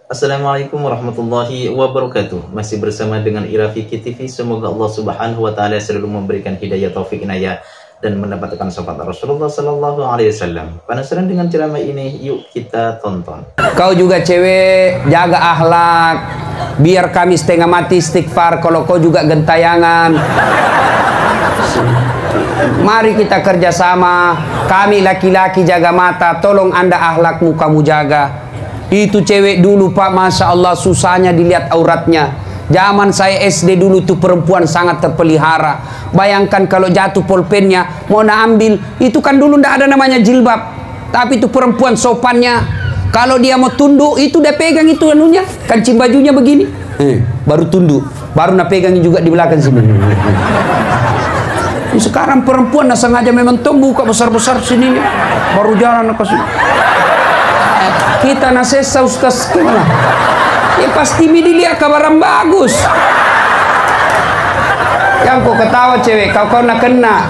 Assalamualaikum warahmatullahi wabarakatuh. Masih bersama dengan Irafiki TV. Semoga Allah Subhanahu wa taala selalu memberikan hidayah, taufik, inayah dan mendapatkan syafaat Rasulullah sallallahu alaihi wasallam. Penasaran dengan ceramah ini? Yuk kita tonton. Kau juga cewek, jaga akhlak. Biar kami setengah mati istighfar kalau kau juga gentayangan. Mari kita kerjasama. Kami laki-laki jaga mata. Tolong Anda akhlakmu kamu jaga. Itu cewek dulu Pak, Masya Allah susahnya dilihat auratnya. Zaman saya SD dulu tuh perempuan sangat terpelihara. Bayangkan kalau jatuh pulpennya mau ambil, itu kan dulu ndak ada namanya jilbab. Tapi itu perempuan sopannya. Kalau dia mau tunduk, itu dia pegang itu anunya, kancing bajunya begini. Baru tunduk, baru nak pegangin juga di belakang sini. Sekarang perempuan nak sengaja memang buka besar-besar sini, baru jalan ke sini. Kita nasesa Ustaz kemana? Ya pasti dilihat kabaran bagus. Yang kau ketawa cewek, kau nak kena.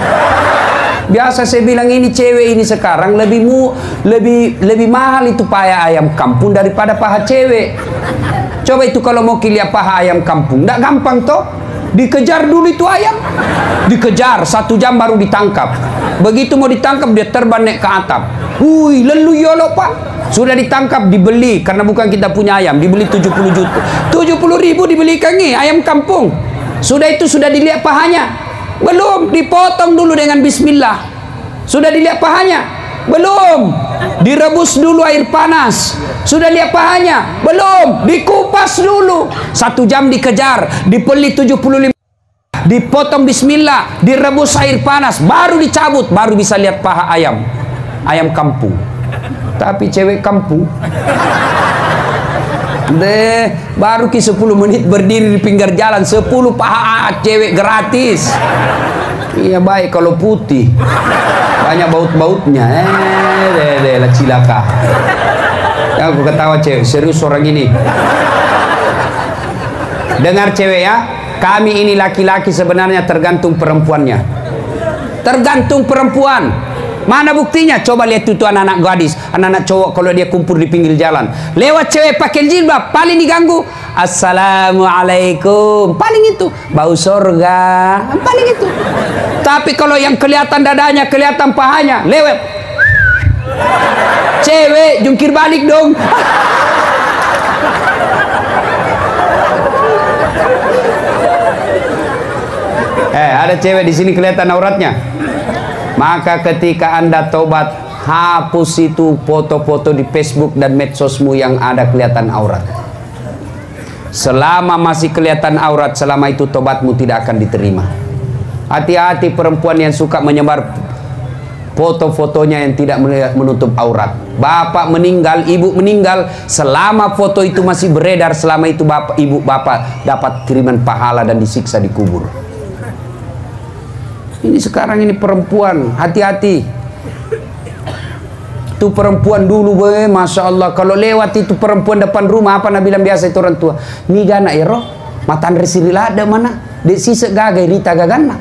Biasa saya bilang ini cewek ini sekarang lebih mahal itu paha ayam kampung daripada paha cewek. Coba itu kalau mau lihat paha ayam kampung, nggak gampang toh. Dikejar dulu itu ayam, dikejar 1 jam baru ditangkap. Begitu mau ditangkap dia terbang naik ke atap. Wih, lelu yolo Pak. Sudah ditangkap, dibeli karena bukan kita punya ayam, dibeli 70 juta. 70.000 dibelikan nih ayam kampung. Sudah itu sudah dilihat pahanya? Belum, dipotong dulu dengan bismillah. Sudah dilihat pahanya? Belum. Direbus dulu air panas. Sudah lihat pahanya? Belum. Dikupas dulu. 1 jam dikejar, dibeli 75. Dipotong bismillah, direbus air panas, baru dicabut, baru bisa lihat paha ayam. Ayam kampung. Tapi cewek kampung baru 10 menit berdiri di pinggir jalan 10 paha cewek gratis. Iya baik kalau putih banyak baut-bautnya. Lah cilaka. Yang aku ketawa cewek, serius orang ini. Dengar cewek ya, kami ini laki-laki sebenarnya tergantung perempuannya. Tergantung perempuan. Mana buktinya? Coba lihat itu anak-anak gadis, anak-anak cowok kalau dia kumpul di pinggir jalan. Lewat cewek pakai jilbab, paling diganggu. Assalamualaikum. Paling itu. Bau sorga. Paling itu. Tapi kalau yang kelihatan dadanya, kelihatan pahanya, lewat. Cewek jungkir balik dong. Ada cewek di sini kelihatan auratnya. Maka ketika Anda tobat, hapus itu foto-foto di Facebook dan medsosmu yang ada kelihatan aurat. Selama masih kelihatan aurat, selama itu tobatmu tidak akan diterima. Hati-hati perempuan yang suka menyebar foto-fotonya yang tidak menutup aurat. Bapak meninggal, ibu meninggal, selama foto itu masih beredar, selama itu bapak, ibu, bapak dapat kiriman pahala dan disiksa di kubur. Ini sekarang ini perempuan, hati-hati. Itu perempuan dulu, Masya Allah. Kalau lewat itu perempuan depan rumah, apa bilang biasa itu orang tua? Ni gana ero, matan resirila ada mana? Dek sisa gagai rita gagana.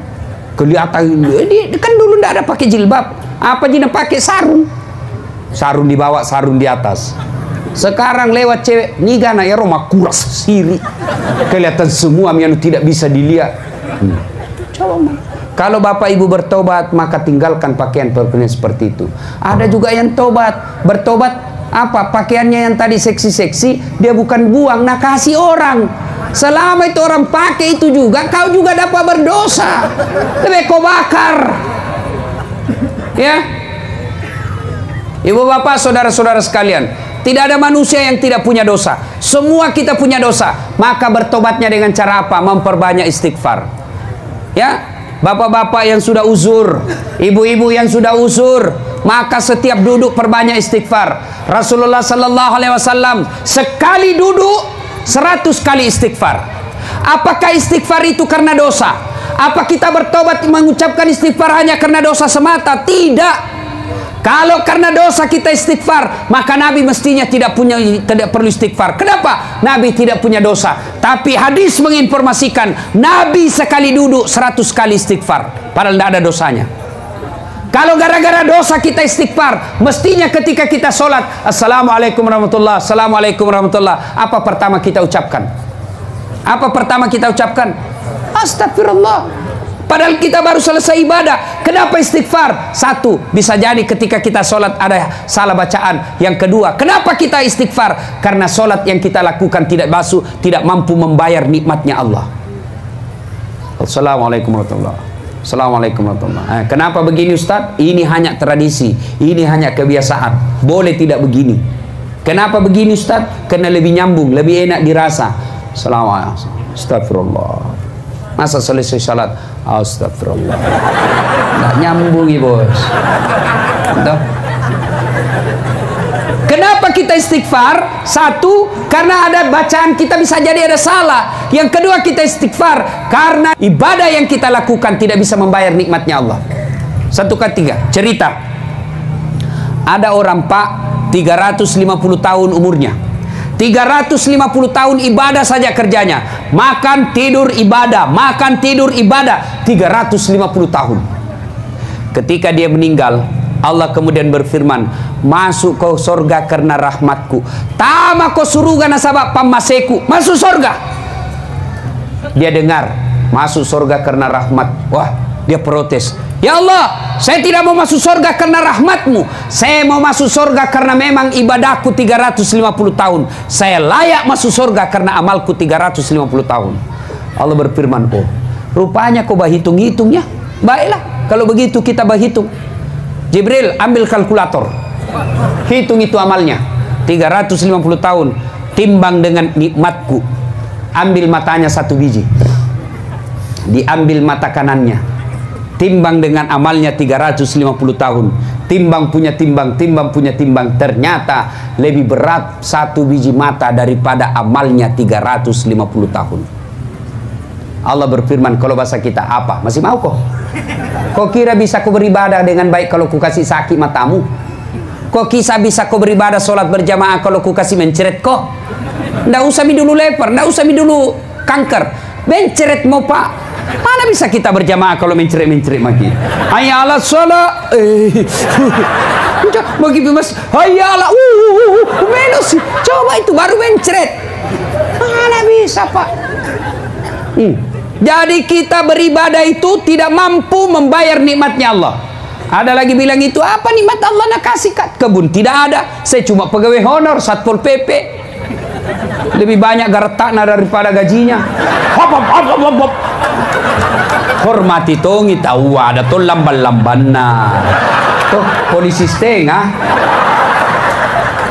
Kelihatan dia kan dulu ndak ada pakai jilbab. Apa jina pakai sarung? Sarung di bawah, sarung di atas. Sekarang lewat cewek, ni gana ero makuras siri. Kelihatan semua yang tidak bisa dilihat. Coba mah. Kalau bapak ibu bertobat, maka tinggalkan pakaian seperti itu. Ada juga yang bertobat apa? Pakaiannya yang tadi seksi-seksi, dia bukan buang, nah kasih orang. Selama itu orang pakai itu juga, kau juga dapat berdosa. Lebih kau bakar. Ya. Ibu bapak, saudara-saudara sekalian, tidak ada manusia yang tidak punya dosa. Semua kita punya dosa. Maka bertobatnya dengan cara apa? Memperbanyak istighfar. Ya. Bapak-bapak yang sudah uzur, ibu-ibu yang sudah uzur, maka setiap duduk perbanyak istighfar. Rasulullah sallallahu alaihi wasallam sekali duduk 100 kali istighfar. Apakah istighfar itu karena dosa? Apa kita bertobat mengucapkan istighfar hanya karena dosa semata? Tidak. Kalau karena dosa kita istighfar, maka Nabi mestinya tidak perlu istighfar. Kenapa? Nabi tidak punya dosa. Tapi hadis menginformasikan Nabi sekali duduk 100 kali istighfar, padahal tidak ada dosanya. Kalau gara-gara dosa kita istighfar, mestinya ketika kita sholat, Assalamualaikum warahmatullahi, Assalamualaikum warahmatullahi, apa pertama kita ucapkan? Apa pertama kita ucapkan? Astagfirullah. Padahal kita baru selesai ibadah. Kenapa istighfar? Satu, bisa jadi ketika kita sholat ada salah bacaan. Yang kedua, kenapa kita istighfar? Karena sholat yang kita lakukan tidak mampu membayar nikmatnya Allah. Assalamualaikum warahmatullahi. Assalamualaikum warahmatullahi. Kenapa begini Ustaz? Ini hanya tradisi, ini hanya kebiasaan. Boleh tidak begini? Kenapa begini Ustaz? Karena lebih nyambung, lebih enak dirasa. Assalamualaikum. Astagfirullah. Masa selesai salat, astagfirullah. Nggak nyambung ya bos. Entah. Kenapa kita istighfar? Satu, karena ada bacaan kita bisa jadi ada salah. Yang kedua, kita istighfar karena ibadah yang kita lakukan tidak bisa membayar nikmatnya Allah. Satu ketiga, cerita. Ada orang pak 350 tahun umurnya. 350 tahun ibadah saja kerjanya. Makan, tidur, ibadah. Makan, tidur, ibadah. 350 tahun. Ketika dia meninggal, Allah kemudian berfirman, masuk kau surga karena rahmatku. Tama kau suruga nasabak pamaseku. Masuk surga. Dia dengar, masuk surga karena rahmat. Wah, dia protes. Ya Allah, saya tidak mau masuk surga karena rahmatmu. Saya mau masuk surga karena memang ibadahku 350 tahun. Saya layak masuk surga karena amalku 350 tahun. Allah berfirman, oh, rupanya kau berhitung-hitung ya. Baiklah, kalau begitu kita berhitung. Jibril, ambil kalkulator. Hitung itu amalnya. 350 tahun. Timbang dengan nikmatku. Ambil matanya 1 biji. Diambil mata kanannya. Timbang dengan amalnya 350 tahun. Timbang punya timbang, timbang punya timbang. Ternyata lebih berat 1 biji mata daripada amalnya 350 tahun. Allah berfirman, kalau bahasa kita apa? Masih mau kok? Kau kira bisa kau beribadah dengan baik kalau ku kasih sakit matamu? Kau kisah bisa kau beribadah sholat berjamaah kalau ku kasih menceret kok? Nggak usah mi dulu leper, nggak usah mi dulu kanker. Menceret mau pak. Mana bisa kita berjamaah kalau menceret-menceret lagi? Hayya ala sholat. Bagi mas, hayya ala. Menos. Coba itu baru menceret. Mana bisa pak? Jadi kita beribadah itu tidak mampu membayar nikmatnya Allah. Ada lagi bilang itu apa nikmat Allah nak kasih kat kebun? Tidak ada. Saya cuma pegawai honor Satpol PP. Lebih banyak garetakna daripada gajinya. Hop hop hop hop hop. Hormati tongi tahu ada tuh lamban-lambanna. Tuh polisi setengah.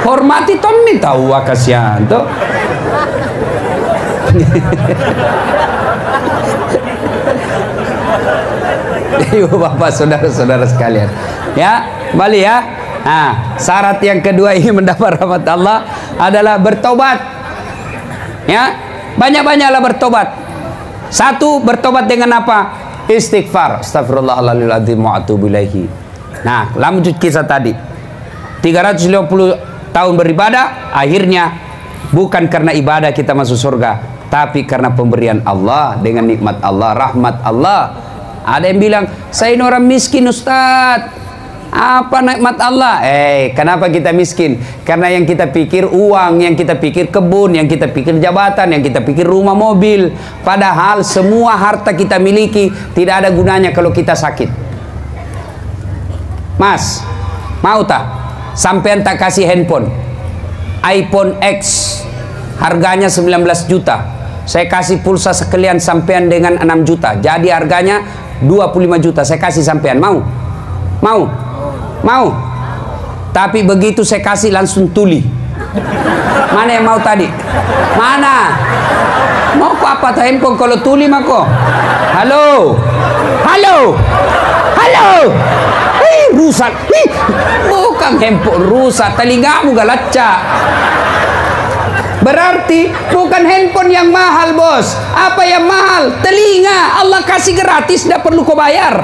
Hormati tongi tahu kasihan tuh. Ibu bapak saudara-saudara sekalian, ya kembali ya. Nah, syarat yang kedua ini mendapat rahmat Allah adalah bertobat. Ya, banyak-banyaklah bertobat. Satu, bertobat dengan apa? Istighfar. Astagfirullahaladzim wa atubu ilaihi. Nah, lanjut kisah tadi. 350 tahun beribadah, akhirnya bukan karena ibadah kita masuk surga, tapi karena pemberian Allah dengan nikmat Allah, rahmat Allah. Ada yang bilang, saya ini orang miskin Ustaz. Apa nikmat Allah? Kenapa kita miskin? Karena yang kita pikir uang, yang kita pikir kebun, yang kita pikir jabatan, yang kita pikir rumah mobil. Padahal semua harta kita miliki tidak ada gunanya kalau kita sakit. Mas, mau tak? Sampean tak kasih handphone iPhone X, harganya 19 juta. Saya kasih pulsa sekalian sampean dengan 6 juta. Jadi harganya 25 juta. Saya kasih sampean. Mau? Mau? Mau? Tapi begitu saya kasih langsung tuli. Mana yang mau tadi? Mana? Mau kok apa tuh handphone kalau tuli mah kok? Halo? Halo? Halo? Rusak. Bukan handphone rusak, telingamu galacca. Berarti bukan handphone yang mahal bos. Apa yang mahal? Telinga. Allah kasih gratis, tidak perlu kau bayar.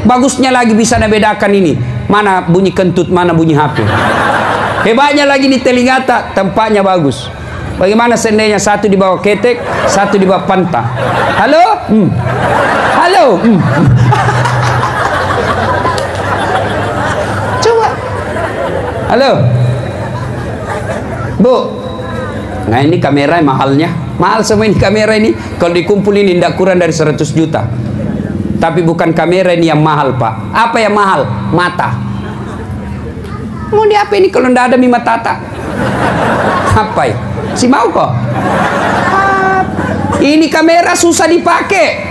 Bagusnya lagi bisa bedakan ini, mana bunyi kentut, mana bunyi HP. Hebatnya lagi di telinga tak, tempatnya bagus. Bagaimana seandainya satu di bawah ketek, satu di bawah panta? Halo? Halo? Halo Bu. Nah ini kamera mahalnya. Mahal semua ini kamera ini. Kalau dikumpulin tidak kurang dari 100 juta. Tapi bukan kamera ini yang mahal Pak. Apa yang mahal? Mata. Mau di apa ini kalau tidak ada mima tata? Apa ya? Si mau kok? Ini kamera susah dipakai.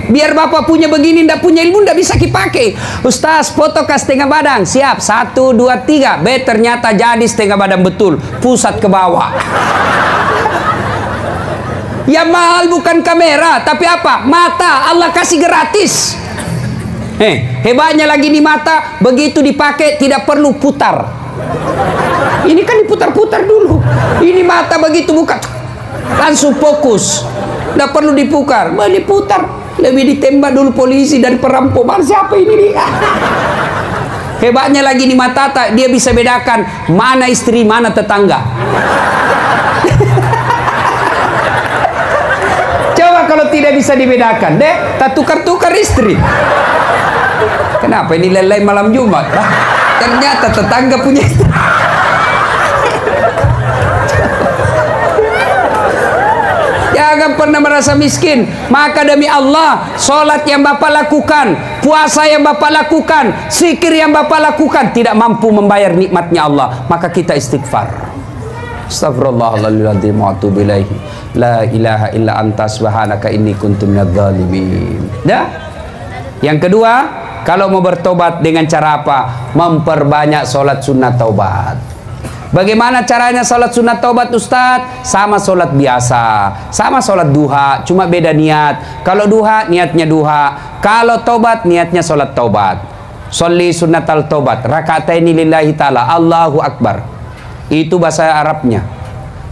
Biar bapak punya begini, ndak punya ilmu, ndak bisa dipakai. Ustaz, foto ke setengah badan. Siap, 1, 2, 3. Ternyata jadi setengah badan betul. Pusat ke bawah. Yang mahal bukan kamera, tapi apa? Mata. Allah kasih gratis. Hebatnya lagi di mata, begitu dipakai tidak perlu putar. Ini kan diputar-putar dulu. Ini mata begitu buka, langsung fokus. Nggak perlu diputar, diputar. Lebih ditembak dulu polisi dari perampok. Siapa ini nih? Hebatnya lagi di mata dia bisa bedakan mana istri, mana tetangga. Coba kalau tidak bisa dibedakan, deh, tak tukar-tukar istri. Kenapa ini lelai malam Jumat? Ternyata tetangga punya istri. Jangan pernah merasa miskin. Maka demi Allah, sholat yang bapak lakukan, puasa yang bapak lakukan, zikir yang bapak lakukan tidak mampu membayar nikmatnya Allah, maka kita istighfar. Astagfirullahaladzim wa atubu ilaihi. La ilaha illa anta subhanaka inni kuntu minadz zalimin. Dah? Yang kedua, kalau mau bertobat dengan cara apa? Memperbanyak sholat sunat taubat. Bagaimana caranya sholat sunat taubat Ustadz? Sama sholat biasa, sama sholat duha, cuma beda niat. Kalau duha niatnya duha, kalau taubat niatnya sholat taubat. Sholli sunnatal taubat, raka'ataini lillahi ta'ala, Allahu Akbar. Itu bahasa Arabnya.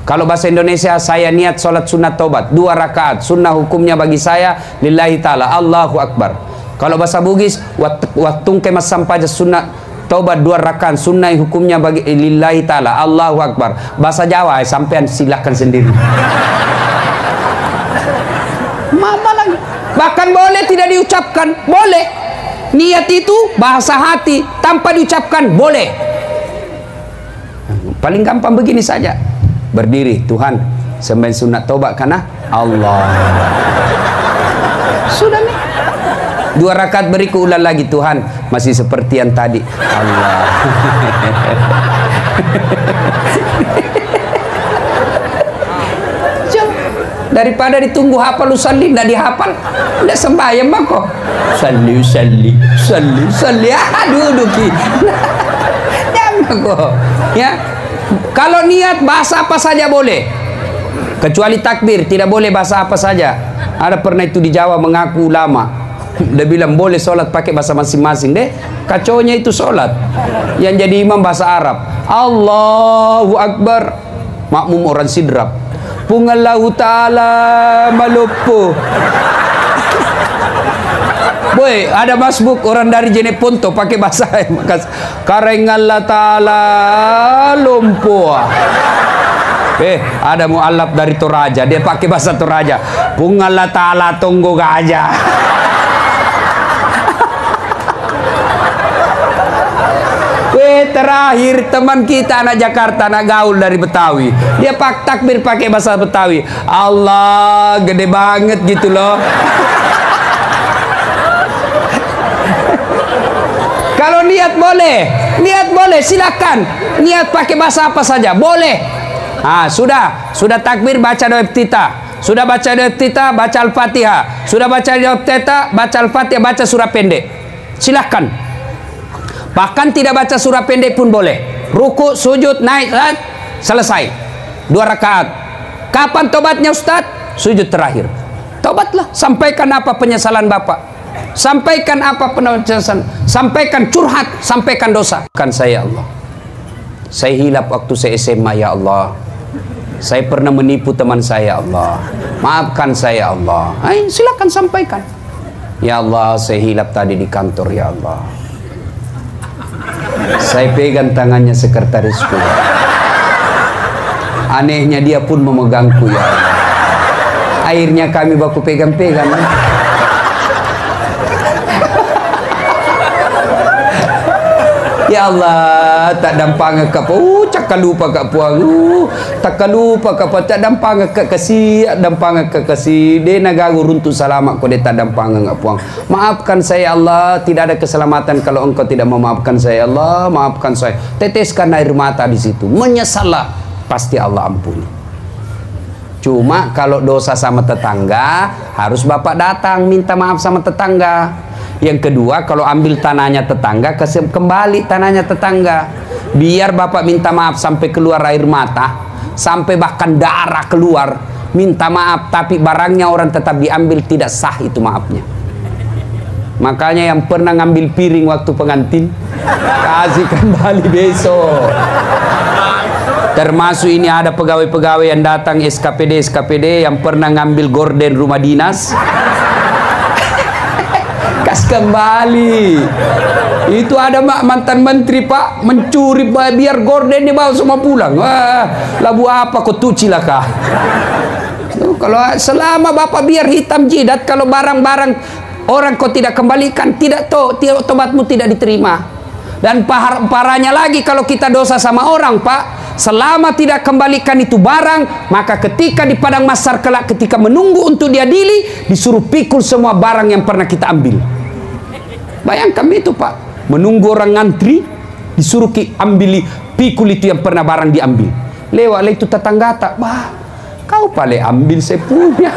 Kalau bahasa Indonesia, saya niat sholat sunat taubat 2 rakaat, sunnah hukumnya bagi saya lillahi ta'ala, Allahu Akbar. Kalau bahasa Bugis, watung kemas sampaja sunat taubat 2 rakaat, sunnah hukumnya bagi lillahi ta'ala, Allahu Akbar. Bahasa Jawa sampean silahkan sendiri. Mama lagi. Bahkan boleh tidak diucapkan, boleh. Niat itu bahasa hati tanpa diucapkan, boleh. Paling gampang begini saja. Berdiri, Tuhan sembahyang sunat taubat karena Allah. Sudah nih. 2 rakaat berikut ulang lagi, Tuhan masih seperti yang tadi, Allah. Daripada ditunggu hafal usalli, tidak dihafal, tidak sembahyang mah kok. Salli. Aduh ki. Jangan kok. Ya. Kalau niat bahasa apa saja boleh. Kecuali takbir, tidak boleh bahasa apa saja. Ada pernah itu di Jawa mengaku ulama. Dia bilang boleh sholat pakai bahasa masing-masing deh. Kacaunya itu sholat. Yang jadi imam bahasa Arab. Allahu Akbar. Makmum orang sidrap. Pungallahu ta'ala malupu. Boy, ada masbuk orang dari Jeneponto pakai bahasa Karengallah ta'ala lumpuh. Ada mu'alaf dari Toraja, dia pakai bahasa Toraja. Pungallah ta'ala tunggu gajah. Terakhir teman kita anak Jakarta, anak gaul dari Betawi, dia pak takbir pakai bahasa Betawi. Allah gede banget gitu loh. Kalau niat boleh, silakan. Niat pakai bahasa apa saja boleh. Sudah takbir baca doa iftitah. Sudah baca doa iftitah, baca Al-Fatihah. Sudah baca doa iftitah, baca Al-Fatihah, baca surah pendek. Silakan. Bahkan tidak baca surah pendek pun boleh. Ruku, sujud, naik, selesai. 2 rakaat. Kapan tobatnya Ustaz? Sujud terakhir. Tobatlah. Sampaikan apa penyesalan Bapak. Sampaikan apa penyesalan. Sampaikan curhat. Sampaikan dosa. Kan saya Allah. Saya hilap waktu saya SMA ya Allah. Saya pernah menipu teman saya Allah. Maafkan saya Allah. Silakan sampaikan. Ya Allah, saya hilap tadi di kantor ya Allah. Saya pegang tangannya sekretarisku. Anehnya dia pun memegangku ya Allah. Akhirnya kami baku pegang-pegang. Ya Allah, tak dampang ke apa? Cakap lupa ke puang. Tak lupa ke apa? Tak dampang ke kasih, dampang ke kasih. Dia nagagu runtuh selamat kau dia tak dampang ke puang. Maafkan saya Allah, tidak ada keselamatan kalau engkau tidak memaafkan saya Allah. Maafkan saya. Teteskan air mata di situ. Menyesallah, pasti Allah ampuni. Cuma kalau dosa sama tetangga, harus bapak datang minta maaf sama tetangga. Yang kedua, kalau ambil tanahnya tetangga, kembali tanahnya tetangga. Biar bapak minta maaf sampai keluar air mata, sampai bahkan darah keluar, minta maaf, tapi barangnya orang tetap diambil, tidak sah itu maafnya. Makanya yang pernah ngambil piring waktu pengantin, kasih kembali besok. Termasuk ini ada pegawai-pegawai yang datang SKPD yang pernah ngambil gorden rumah dinas, kas kembali. Itu ada mantan menteri pak mencuri biar gorden dibawa semua pulang. Wah, labu apa kau tuh cilaka? Kalau selama bapak biar hitam jidat, kalau barang-barang orang kau tidak kembalikan, tidak tobatmu tidak diterima. Dan parahnya lagi kalau kita dosa sama orang pak, selama tidak kembalikan itu barang, maka ketika di padang mahsyar kelak ketika menunggu untuk diadili, disuruh pikul semua barang yang pernah kita ambil. Bayangkan itu pak, menunggu orang ngantri, disuruh ambil pikul itu yang pernah barang diambil. Lewat itu tetangga tak, bah, kau paling ambil saya punya.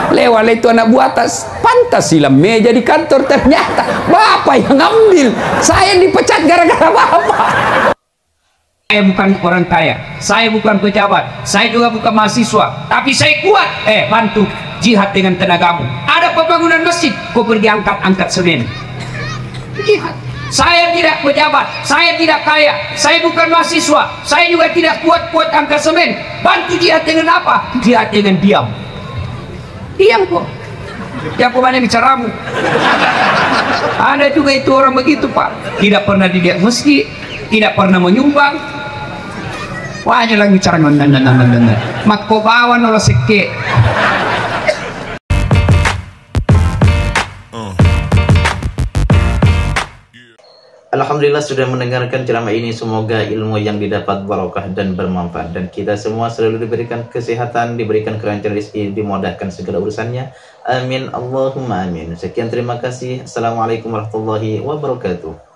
Lewat itu anak buah atas, pantas silam meja di kantor, ternyata bapak yang ambil. Saya dipecat gara-gara bapak. Saya bukan orang kaya, saya bukan pejabat, saya juga bukan mahasiswa, tapi saya kuat. Bantu jihad dengan tenagamu. Ada pembangunan masjid, kau pergi angkat semen. Jihad. Saya tidak pejabat, saya tidak kaya, saya bukan mahasiswa, saya juga tidak kuat angkat semen. Bantu jihad dengan apa? Jihad dengan diam. Diam kok. Yang kemana bicaramu? Ada juga itu orang begitu pak, tidak pernah dilihat meski, tidak pernah menyumbang. Wajah lagi bicara mak kau bawa nolak seke. Alhamdulillah sudah mendengarkan ceramah ini. Semoga ilmu yang didapat barokah dan bermanfaat, dan kita semua selalu diberikan kesehatan, diberikan kelancaran rezeki, dimudahkan segala urusannya. Amin Allahumma amin. Sekian, terima kasih. Assalamualaikum warahmatullahi wabarakatuh.